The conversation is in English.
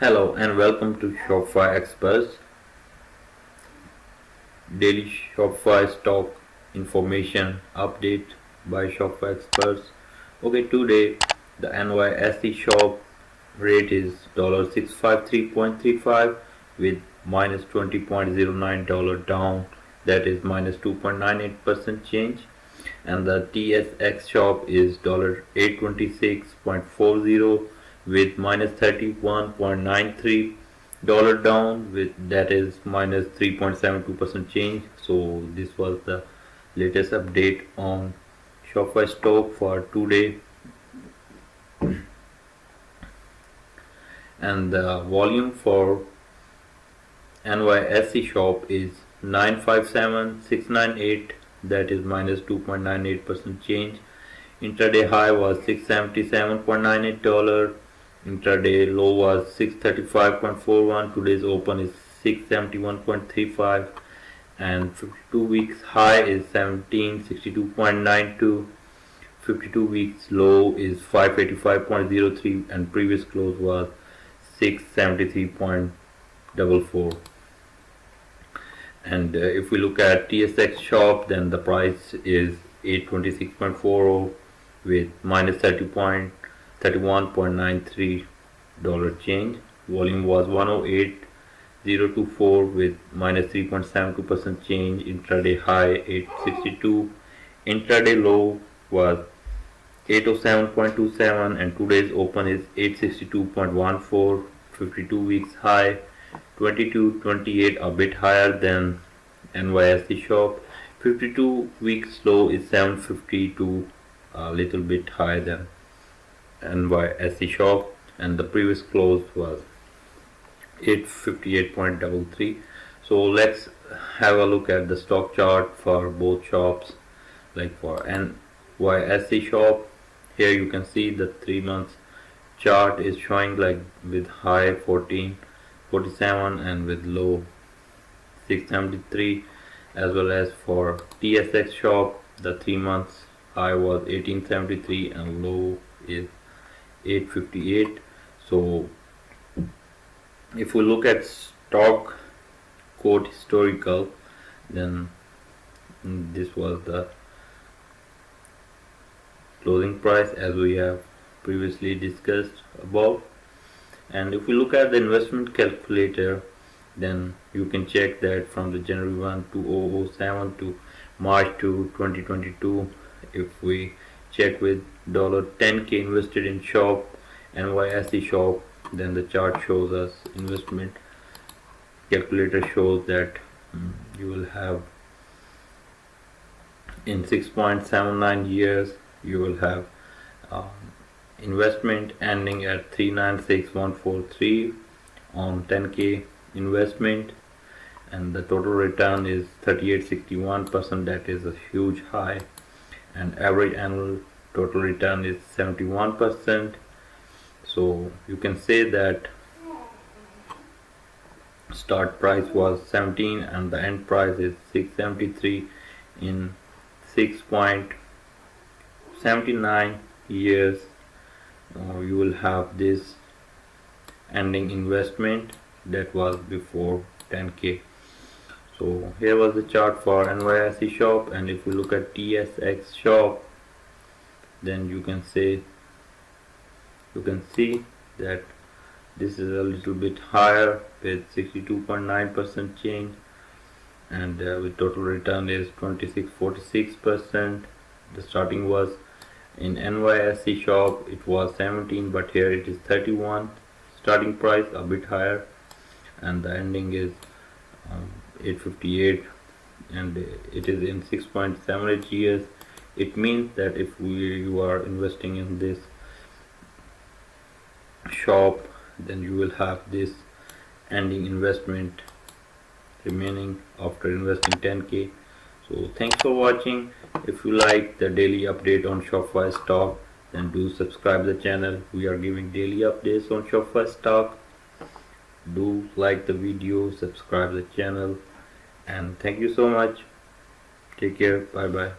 Hello and welcome to Shopify Experts daily Shopify stock information update by Shopify Experts. Okay, today the NYSE shop rate is $653.35 with minus $20.09 down, that is minus 2.98% change, and the TSX shop is $826.40 with minus 31.93 dollar down, with that is minus 3.72% change. So this was the latest update on Shopify stock for today, and the volume for NYSE shop is 957,698, that is minus 2.98% change. Intraday high was $677.98. Intraday low was 635.41. Today's open is 671.35, and 52 weeks high is 1762.92. 52 weeks low is 585.03, and previous close was 673.44. And if we look at TSX shop, then the price is 826.40 with minus 31.93 dollar change. Volume was 108,024 with minus 3.72% change. Intraday high 862. Intraday low was 807.27, and today's open is 862.14. 52 weeks high 22.28, a bit higher than NYSE shop. 52 weeks low is 752, a little bit higher than NYSE shop, and the previous close was 858.33. So let's have a look at the stock chart for both shops. Like for NYSE shop, here you can see the 3 months chart is showing like with high 1447 and with low 673, as well as for TSX shop the 3 months high was 1873 and low is 858. So if we look at stock quote historical, then this was the closing price as we have previously discussed above. And if we look at the investment calculator, then you can check that from the January 1 to 2007 to March 2 2022, if we check with $10k invested in shop NYSE shop, then the chart shows us, investment calculator shows that you will have in 6.79 years you will have investment ending at 396,143 on 10k investment, and the total return is 38.61%, that is a huge high, and average annual total return is 71%. So you can say that start price was 17 and the end price is 673 in 6.79 years. You will have this ending investment that was before 10k. So here was the chart for NYSE shop, and if we look at TSX shop, then you can see that this is a little bit higher with 62.9% change, and with total return is 26.46%. The starting was in NYSE shop it was 17, but here it is 31 starting price, a bit higher, and the ending is 858, and it is in 6.78 years. It means that if you are investing in this shop, then you will have this ending investment remaining after investing 10k. So thanks for watching. If you like the daily update on Shopify stock, then do subscribe the channel. We are giving daily updates on Shopify stock. Do like the video, subscribe the channel, and thank you so much. Take care. Bye bye.